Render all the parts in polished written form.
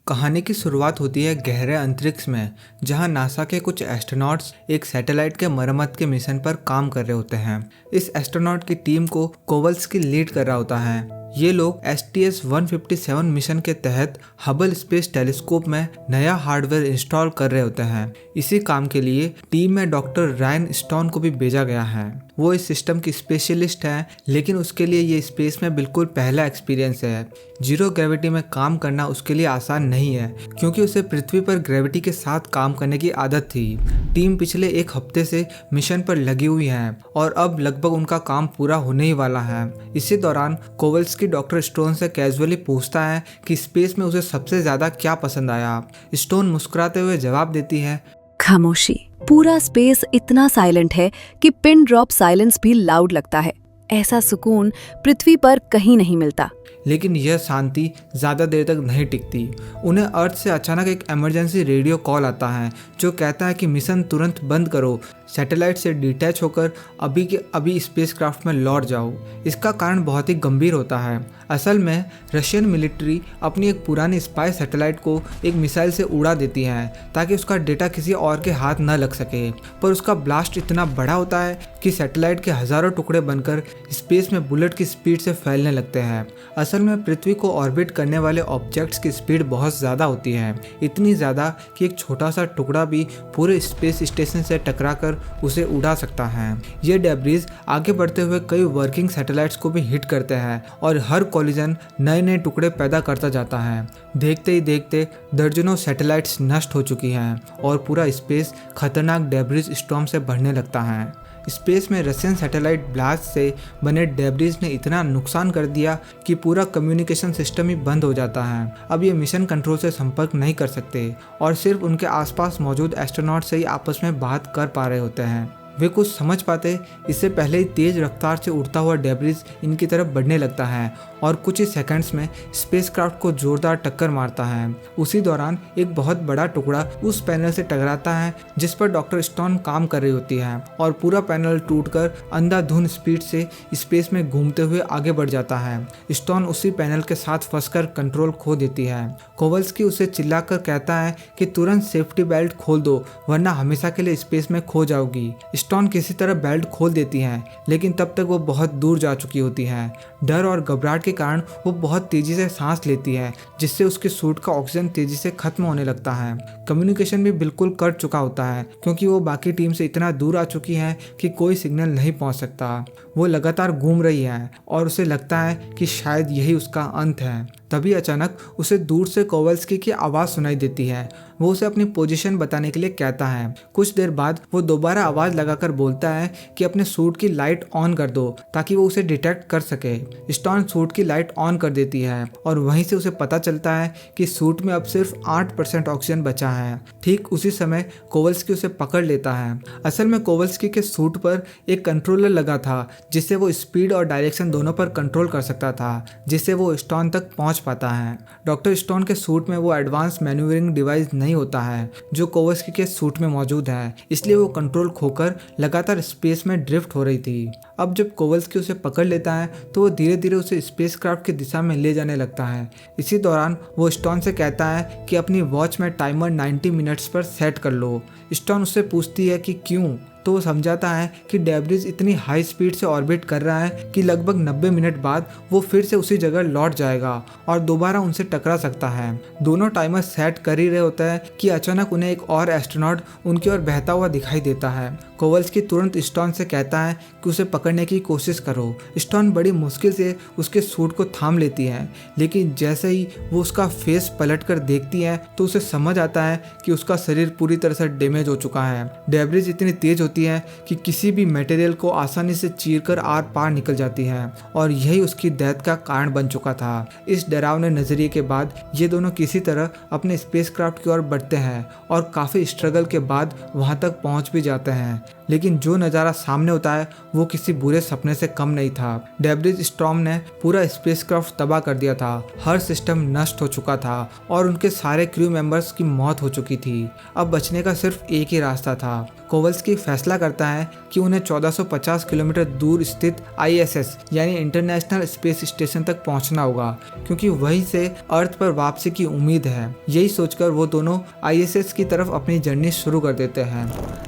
कहानी की शुरुआत होती है गहरे अंतरिक्ष में, जहां नासा के कुछ एस्ट्रोनॉट्स एक सैटेलाइट के मरम्मत के मिशन पर काम कर रहे होते हैं। इस एस्ट्रोनॉट की टीम को कोवल्स्की लीड कर रहा होता है। ये लोग STS-157 मिशन के तहत हबल स्पेस टेलीस्कोप में नया हार्डवेयर इंस्टॉल कर रहे होते हैं। इसी काम के लिए टीम में डॉक्टर रायन स्टोन को भी भेजा गया है। वो इस सिस्टम की स्पेशलिस्ट है, लेकिन उसके लिए ये स्पेस में बिल्कुल पहला एक्सपीरियंस है। जीरो ग्रेविटी में काम करना उसके लिए आसान नहीं है, क्योंकि उसे पृथ्वी पर ग्रेविटी के साथ काम करने की आदत थी। टीम पिछले एक हफ्ते से मिशन पर लगी हुई है और अब लगभग उनका काम पूरा होने ही वाला है। इसी दौरान कोवल्स्की डॉक्टर स्टोन से कैजुअली पूछता है कि स्पेस में उसे सबसे ज्यादा क्या पसंद आया। स्टोन मुस्कुराते हुए जवाब देती है, खामोशी। पूरा स्पेस इतना साइलेंट है कि पिन ड्रॉप साइलेंस भी लाउड लगता है। ऐसा सुकून पृथ्वी पर कहीं नहीं मिलता। लेकिन यह शांति ज़्यादा देर तक नहीं टिकती। उन्हें अर्थ से अचानक एक इमरजेंसी रेडियो कॉल आता है जो कहता है कि मिशन तुरंत बंद करो, सैटेलाइट से डिटैच होकर अभी के अभी स्पेसक्राफ्ट में लौट जाओ। इसका कारण बहुत ही गंभीर होता है। असल में रशियन मिलिट्री अपनी एक पुरानी स्पाई सैटेलाइट को एक मिसाइल से उड़ा देती है ताकि उसका डेटा किसी और के हाथ न लग सके, पर उसका ब्लास्ट इतना बड़ा होता है कि सैटेलाइट के हज़ारों टुकड़े बनकर स्पेस में बुलेट की स्पीड से फैलने लगते हैं। असल में पृथ्वी को ऑर्बिट करने वाले ऑब्जेक्ट्स की स्पीड बहुत ज़्यादा होती है, इतनी ज़्यादा कि एक छोटा सा टुकड़ा भी पूरे स्पेस स्टेशन से टकराकर उसे उड़ा सकता है। ये डेब्रीज आगे बढ़ते हुए कई वर्किंग सैटेलाइट्स को भी हिट करते हैं और हर कॉलिजन नए नए टुकड़े पैदा करता जाता है। देखते ही देखते दर्जनों सैटेलाइट्स नष्ट हो चुकी हैं और पूरा स्पेस खतरनाक डेब्रीज स्टॉर्म से भरने लगता है। स्पेस में रशियन सैटेलाइट ब्लास्ट से बने डेब्रीज ने इतना नुकसान कर दिया कि पूरा कम्युनिकेशन सिस्टम ही बंद हो जाता है। अब ये मिशन कंट्रोल से संपर्क नहीं कर सकते और सिर्फ उनके आसपास मौजूद एस्ट्रोनॉट से ही आपस में बात कर पा रहे होते हैं। वे कुछ समझ पाते इससे पहले ही तेज रफ्तार से उड़ता हुआ डेब्रीज इनकी तरफ बढ़ने लगता है और कुछ ही सेकंड्स में स्पेसक्राफ्ट को जोरदार टक्कर मारता है। उसी दौरान एक बहुत बड़ा टुकड़ा उस पैनल से टकराता है जिस पर डॉक्टर स्टोन काम कर रही होती है और पूरा पैनल टूटकर अंधाधुंध स्पीड से स्पेस में घूमते हुए आगे बढ़ जाता है। स्टोन उसी पैनल के साथ फंसकर कंट्रोल खो देती है। कोवल्स्की उसे चिल्लाकर कहता है कि तुरंत सेफ्टी बेल्ट खोल दो, वरना हमेशा के लिए स्पेस में खो जाओगी। स्टोन किसी तरह बेल्ट खोल देती है, लेकिन तब तक वो बहुत दूर जा चुकी होती है। डर और घबराहट के कारण वो बहुत तेजी से सांस लेती है, जिससे उसके सूट का ऑक्सीजन तेजी से खत्म होने लगता है। कम्युनिकेशन भी बिल्कुल कट चुका होता है, क्योंकि वो बाकी टीम से इतना दूर आ चुकी है कि कोई सिग्नल नहीं पहुंच सकता। वो लगातार घूम रही है और उसे लगता है कि शायद यही उसका अंत है। तभी अचानक उसे दूर से कोवल्स्की की आवाज़ सुनाई देती है। वो उसे अपनी पोजीशन बताने के लिए कहता है। कुछ देर बाद वो दोबारा आवाज़ लगाकर बोलता है कि अपने सूट की लाइट ऑन कर दो ताकि वो उसे डिटेक्ट कर सके। स्टोन सूट की लाइट ऑन कर देती है और वहीं से उसे पता चलता है कि सूट में अब सिर्फ 8% ऑक्सीजन बचा है। ठीक उसी समय कोवल्स्की उसे पकड़ लेता है। असल में कोवल्स्की के सूट पर एक कंट्रोलर लगा था जिससे वो स्पीड और डायरेक्शन दोनों पर कंट्रोल कर सकता था, जिससे वो स्टोन तक पहुंच पाता है। डॉक्टर स्टोन के सूट में वो एडवांस मैन्यूवरिंग डिवाइस नहीं होता है जो कोवल्स्की के सूट में मौजूद है, इसलिए वो कंट्रोल खोकर लगातार स्पेस में ड्रिफ्ट हो रही थी। अब जब कोवल्स्की उसे पकड़ लेता है तो वो धीरे धीरे उसे स्पेसक्राफ्ट की दिशा में ले जाने लगता है। इसी दौरान वो स्टोन से कहता है कि अपनी वॉच में टाइमर 90 मिनट्स पर सेट कर लो। स्टोन उससे पूछती है कि क्यों, तो वो समझाता है कि डेब्रीज इतनी हाई स्पीड से ऑर्बिट कर रहा है कि लगभग 90 मिनट बाद वो फिर से उसी जगह लौट जाएगा और दोबारा उनसे टकरा सकता है। दोनों टाइमर सेट कर ही रहे होता है कि अचानक उन्हें एक और एस्ट्रोनॉट उनकी ओर बहता हुआ दिखाई देता है। कोवल्स्की तुरंत स्टोन से कहता है कि उसे पकड़ने की कोशिश करो। स्टोन बड़ी मुश्किल से उसके सूट को थाम लेती है, लेकिन जैसे ही वो उसका फेस पलट कर देखती है तो उसे समझ आता है कि उसका शरीर पूरी तरह से डैमेज हो चुका है। डेब्रीज इतनी तेज होती है कि किसी भी मटेरियल को आसानी से चीरकर आर पार निकल जाती है और यही उसकी डेथ का कारण बन चुका था। इस डरावने नजरिए के बाद ये दोनों किसी तरह अपने स्पेसक्राफ्ट की ओर बढ़ते हैं और काफी स्ट्रगल के बाद वहां तक पहुंच भी जाते हैं। लेकिन जो नज़ारा सामने होता है वो किसी बुरे सपने से कम नहीं था। डेब्रिज स्टॉर्म ने पूरा स्पेसक्राफ्ट तबाह कर दिया था, हर सिस्टम नष्ट हो चुका था और उनके सारे क्रू मेंबर्स की मौत हो चुकी थी। अब बचने का सिर्फ एक ही रास्ता था। कोवल्स्की फैसला करता है कि उन्हें 1450 किलोमीटर दूर स्थित ISS यानी इंटरनेशनल स्पेस स्टेशन तक पहुंचना होगा, क्योंकि वहीं से अर्थ पर वापसी की उम्मीद है। यही सोचकर वो दोनों ISS की तरफ अपनी जर्नी शुरू कर देते हैं।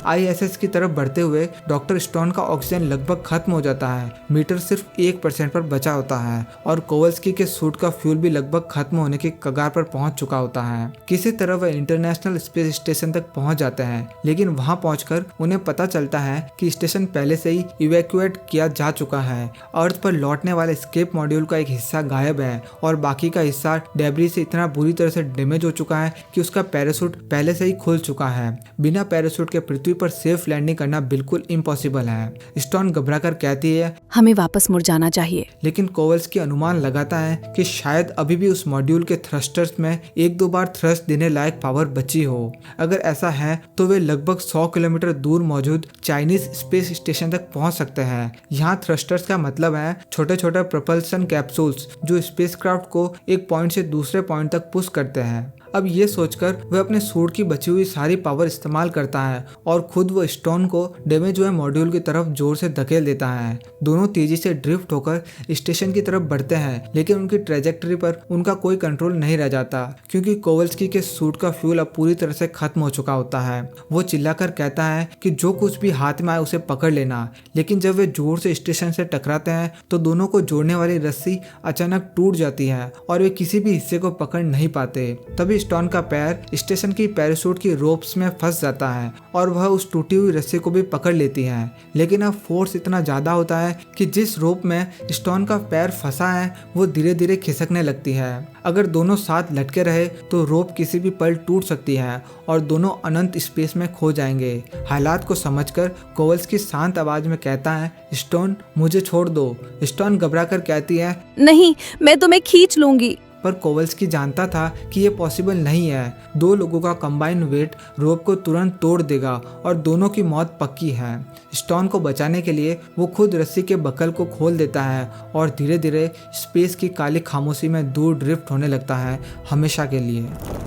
ISS की तरफ बढ़ते हुए डॉक्टर स्टोन का ऑक्सीजन लगभग खत्म हो जाता है। मीटर सिर्फ 1% पर बचा होता है और कोवल्स्की के सूट का फ्यूल भी लगभग खत्म होने की कगार पर पहुंच चुका होता है। किसी तरह वह इंटरनेशनल स्पेस स्टेशन तक पहुंच जाते हैं, लेकिन वहां पहुंचकर उन्हें पता चलता है कि स्टेशन पहले से ही इवैक्यूएट किया जा चुका है। अर्थ पर लौटने वाले एस्केप मॉड्यूल का एक हिस्सा गायब है और बाकी का हिस्सा डेब्रिस से इतना बुरी तरह से डैमेज हो चुका है कि उसका पैराशूट पहले से ही खुल चुका है। बिना पैराशूट के पृथ्वी पर सेफ लैंडिंग करना बिल्कुल इम्पॉसिबल है। स्टोन घबराकर कहती है, हमें वापस मुड़ जाना चाहिए। लेकिन कोवल्स्की अनुमान लगाता है कि शायद अभी भी उस मॉड्यूल के थ्रस्टर्स में 1-2 बार थ्रस्ट देने लायक पावर बची हो। अगर ऐसा है तो वे लगभग 100 किलोमीटर दूर मौजूद चाइनीज स्पेस स्टेशन तक पहुंच सकते हैं। यहाँ थ्रस्टर्स का मतलब है छोटे छोटे प्रोपल्सन कैप्सूल्स जो स्पेसक्राफ्ट को एक पॉइंट से दूसरे पॉइंट तक पुश करते हैं। अब ये सोचकर वह अपने सूट की बची हुई सारी पावर इस्तेमाल करता है और खुद वो स्टोन को डैमेज हुए मॉड्यूल की तरफ जोर से धकेल देता है। दोनों तेजी से ड्रिफ्ट होकर स्टेशन की तरफ बढ़ते हैं, लेकिन उनकी ट्रेजेक्टरी पर उनका कोई कंट्रोल नहीं रह जाता, क्योंकि कोवल्स्की के सूट का फ्यूल अब पूरी तरह से खत्म हो चुका होता है। वो चिल्लाकर कहता है कि जो कुछ भी हाथ में आए उसे पकड़ लेना, लेकिन जब वे जोर से स्टेशन से टकराते हैं तो दोनों को जोड़ने वाली रस्सी अचानक टूट जाती है और वे किसी भी हिस्से को पकड़ नहीं पाते। तभी स्टोन का पैर स्टेशन की पैराशूट की रोप्स में फंस जाता है और वह उस टूटी हुई रस्सी को भी पकड़ लेती है, लेकिन अब फोर्स इतना ज्यादा होता है कि जिस रोप में स्टोन का पैर फंसा है वो धीरे धीरे खिसकने लगती है। अगर दोनों साथ लटके रहे तो रोप किसी भी पल टूट सकती है और दोनों अनंत स्पेस में खो जाएंगे। हालात को समझकर कोवल्स्की शांत आवाज में कहता है, स्टोन मुझे छोड़ दो। स्टोन घबराकर कहती है, नहीं, मैं तुम्हें खींच लूंगी। पर कोवल्स्की जानता था कि ये पॉसिबल नहीं है। 2 लोगों का कंबाइंड वेट रोप को तुरंत तोड़ देगा और दोनों की मौत पक्की है। स्टोन को बचाने के लिए वो खुद रस्सी के बकल को खोल देता है और धीरे धीरे स्पेस की काली खामोशी में दूर ड्रिफ्ट होने लगता है, हमेशा के लिए।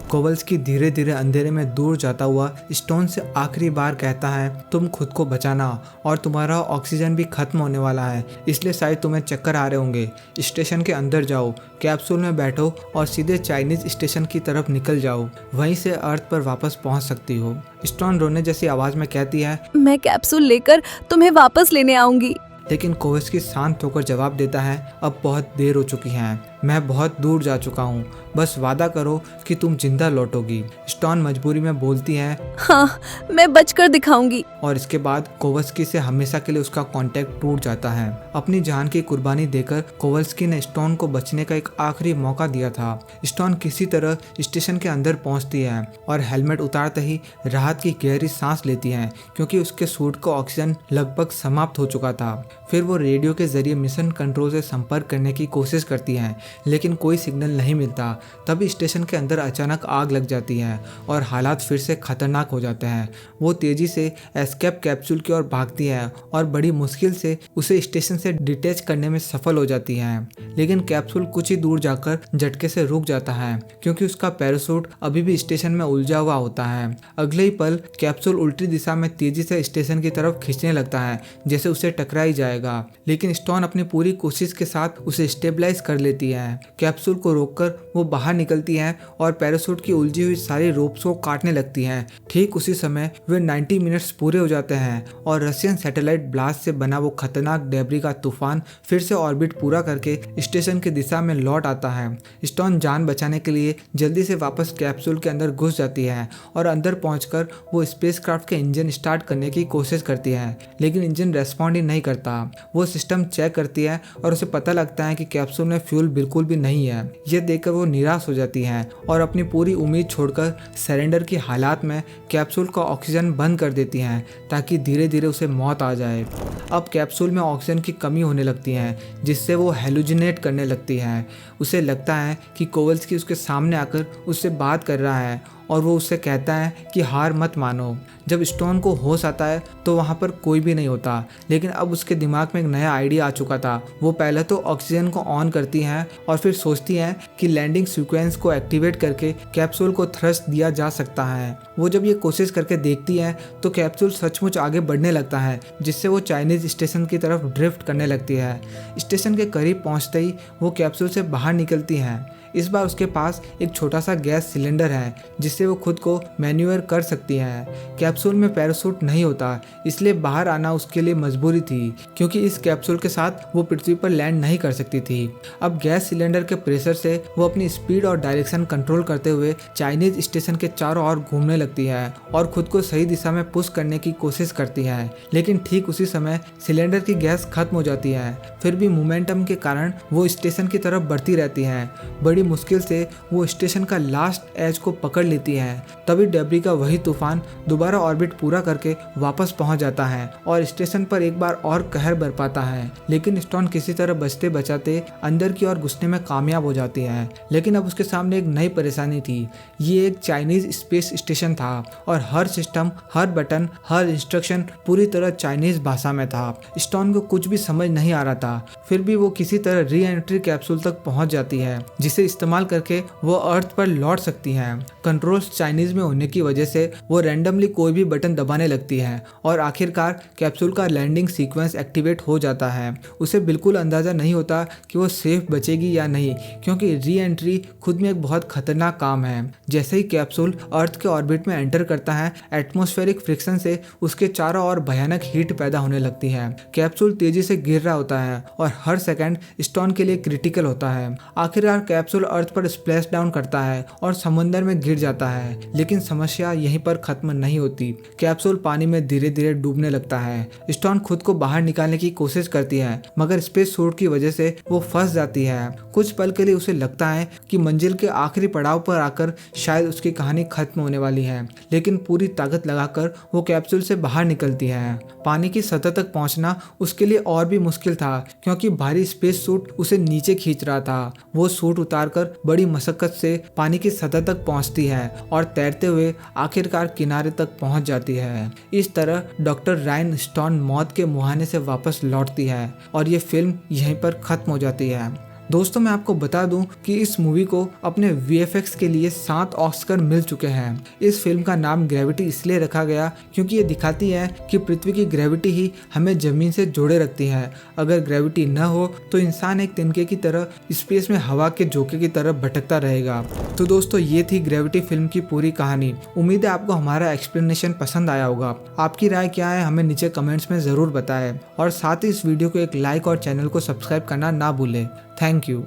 कोवल्स्की धीरे धीरे अंधेरे में दूर जाता हुआ स्टोन से आखिरी बार कहता है, तुम खुद को बचाना और तुम्हारा ऑक्सीजन भी खत्म होने वाला है, इसलिए शायद तुम्हें चक्कर आ रहे होंगे। स्टेशन के अंदर जाओ, कैप्सूल में बैठो और सीधे चाइनीज स्टेशन की तरफ निकल जाओ, वहीं से अर्थ पर वापस पहुंच सकती हो। स्टोन रोने जैसी आवाज में कहती है, मैं कैप्सूल लेकर तुम्हें वापस लेने आऊंगी। लेकिन कोवल्स्की शांत होकर जवाब देता है, अब बहुत देर हो चुकी है, मैं बहुत दूर जा चुका हूँ, बस वादा करो कि तुम जिंदा लौटोगी। स्टोन मजबूरी में बोलती है, हाँ, मैं बचकर दिखाऊंगी। और इसके बाद कोवल्स्की से हमेशा के लिए उसका कांटेक्ट टूट जाता है। अपनी जान की कुर्बानी देकर कोवल्स्की ने स्टोन को बचने का एक आखिरी मौका दिया था। स्टोन किसी तरह स्टेशन के अंदर पहुंचती है और हेलमेट उतारते ही राहत की गहरी सांस लेती है, क्योंकि उसके सूट का ऑक्सीजन लगभग समाप्त हो चुका था। फिर वो रेडियो के जरिए मिशन कंट्रोल से संपर्क करने की कोशिश करती है, लेकिन कोई सिग्नल नहीं मिलता। तभी स्टेशन के अंदर अचानक आग लग जाती है और हालात फिर से खतरनाक हो जाते हैं। वो तेजी से एस्केप कैप्सूल की ओर भागती है और बड़ी मुश्किल से उसे स्टेशन से डिटैच करने में सफल हो जाती है, लेकिन कैप्सूल कुछ ही दूर जाकर झटके से रुक जाता है, क्योंकि उसका पैराशूट अभी भी स्टेशन में उलझा हुआ होता है। अगले ही पल कैप्सूल उल्टी दिशा में तेजी से स्टेशन की तरफ खींचने लगता है, जैसे उसे टकरा ही जाएगा, लेकिन स्टोन अपनी पूरी कोशिश के साथ उसे स्टेबलाइज कर लेती है। कैप्सूल को रोककर वो बाहर निकलती है और पैराशूट की उलझी हुई सारी रोप्स को काटने लगती है। ठीक उसी समय वे 90 मिनट्स पूरे हो जाते हैं और रशियन सैटेलाइट ब्लास्ट से बना वो खतरनाक डेब्री का तूफान फिर से ऑर्बिट पूरा करके स्टेशन की दिशा में लौट आता है। स्टोन जान बचाने के लिए जल्दी से वापस कैप्सूल के अंदर घुस जाती है और अंदर पहुंचकर वो स्पेसक्राफ्ट के इंजन स्टार्ट करने की कोशिश करती है, लेकिन इंजन रेस्पॉन्ड ही नहीं करता। वो सिस्टम चेक करती है और उसे पता लगता है कि कैप्सूल में फ्यूल बिल्कुल भी नहीं है। ये देखकर वो निराश हो जाती है और अपनी पूरी उम्मीद छोड़कर सरेंडर की हालात में कैप्सूल का ऑक्सीजन बंद कर देती हैं, ताकि धीरे धीरे उसे मौत आ जाए। अब कैप्सूल में ऑक्सीजन की कमी होने लगती है, जिससे वो हेलुजिनेट करने लगती है। उसे लगता है कि कोवल्स्की उसके सामने आकर उससे बात कर रहा है और वो उससे कहता है कि हार मत मानो। जब स्टोन को होश आता है तो वहाँ पर कोई भी नहीं होता, लेकिन अब उसके दिमाग में एक नया आइडिया आ चुका था। वो पहले तो ऑक्सीजन को ऑन करती हैं और फिर सोचती हैं कि लैंडिंग सीक्वेंस को एक्टिवेट करके कैप्सूल को थ्रस्ट दिया जा सकता है। वो जब ये कोशिश करके देखती हैं तो कैप्सूल सचमुच आगे बढ़ने लगता है, जिससे वो चाइनीज स्टेशन की तरफ ड्रिफ्ट करने लगती है। स्टेशन के करीब पहुंचते ही वो कैप्सूल से बाहर निकलती हैं। इस बार उसके पास एक छोटा सा गैस सिलेंडर है जिससे वो खुद को मैन्यूवर कर सकती है। कैप्सूल में पैराशूट नहीं होता, इसलिए बाहर आना उसके लिए मजबूरी थी, क्योंकि इस कैप्सूल के साथ वो पृथ्वी पर लैंड नहीं कर सकती थी। अब गैस सिलेंडर के प्रेशर से वो अपनी स्पीड और डायरेक्शन कंट्रोल करते हुए चाइनीज स्टेशन के चारों ओर घूमने लगती है और खुद को सही दिशा में पुश करने की कोशिश करती है। लेकिन ठीक उसी समय सिलेंडर की गैस खत्म हो जाती है। फिर भी मोमेंटम के कारण वो स्टेशन की तरफ बढ़ती रहती है। बड़ी मुश्किल से वो स्टेशन का लास्ट एज को पकड़ लेती है। तभी डेब्री का वही तूफान दोबारा ऑर्बिट पूरा करके वापस पहुंच जाता है और स्टेशन पर एक बार और कहर बरपाता है। लेकिन स्टोन किसी तरह बचते बचाते अंदर की ओर घुसने में कामयाब हो जाती है। लेकिन अब उसके सामने एक नई परेशानी थी। ये एक चाइनीज स्पेस स्टेशन था और हर सिस्टम, हर बटन, हर इंस्ट्रक्शन पूरी तरह चाइनीज भाषा में था। स्टोन को कुछ भी समझ नहीं आ रहा था। फिर भी वो किसी तरह री एंट्री कैप्सूल तक पहुंच जाती है, जिसे इस्तेमाल करके वो अर्थ पर लौट सकती हैं। कंट्रोल्स चाइनीज में होने की वजह से वो रैंडमली कोई भी बटन दबाने लगती है और आखिरकार कैप्सूल का लैंडिंग सीक्वेंस एक्टिवेट हो जाता है। उसे बिल्कुल अंदाजा नहीं होता कि वो सेफ बचेगी या नहीं, क्योंकि री एंट्री खुद में एक बहुत खतरनाक काम है। जैसे ही कैप्सूल अर्थ के ऑर्बिट में एंटर करता है, एटमॉस्फेरिक फ्रिक्शन से उसके चारों ओर भयानक हीट पैदा होने लगती है। कैप्सूल तेजी से गिर रहा होता है और हर सेकंड स्टोन के लिए क्रिटिकल होता है। आखिरकार कैप्सूल अर्थ पर स्प्लैश डाउन करता है और समुद्र में गिर जाता है। लेकिन समस्या यहीं पर खत्म नहीं होती। कैप्सूल पानी में धीरे धीरे डूबने लगता है। स्टोन खुद को बाहर निकालने की कोशिश करती है, मगर स्पेस सूट की वजह से वो फंस जाती है। कुछ पल के लिए उसे लगता है कि मंजिल के आखिरी पड़ाव पर आकर शायद उसकी कहानी खत्म होने वाली है, लेकिन पूरी ताकत लगाकर वो कैप्सूल से बाहर निकलती है। पानी की सतह तक पहुंचना उसके लिए और भी मुश्किल था, क्योंकि भारी स्पेस सूट उसे नीचे खींच रहा था। वो सूट उतारकर बड़ी मशक्कत से पानी की सतह तक पहुंचती है और तैरते हुए आखिरकार किनारे तक पहुंच जाती है। इस तरह डॉक्टर रायन स्टोन मौत के मुहाने से वापस लौटती है और ये फिल्म यहीं पर खत्म हो जाती है। दोस्तों, मैं आपको बता दूं कि इस मूवी को अपने VFX के लिए 7 ऑस्कर मिल चुके हैं। इस फिल्म का नाम ग्रेविटी इसलिए रखा गया क्योंकि ये दिखाती है कि पृथ्वी की ग्रेविटी ही हमें जमीन से जोड़े रखती है। अगर ग्रेविटी न हो तो इंसान एक तिनके की तरह स्पेस में हवा के झोंके की तरह भटकता रहेगा। तो दोस्तों, ये थी ग्रेविटी फिल्म की पूरी कहानी। उम्मीद है आपको हमारा एक्सप्लेनेशन पसंद आया होगा। आपकी राय क्या है हमें नीचे कमेंट्स में ज़रूर बताएं और साथ ही इस वीडियो को एक लाइक और चैनल को सब्सक्राइब करना ना भूलें। Thank you.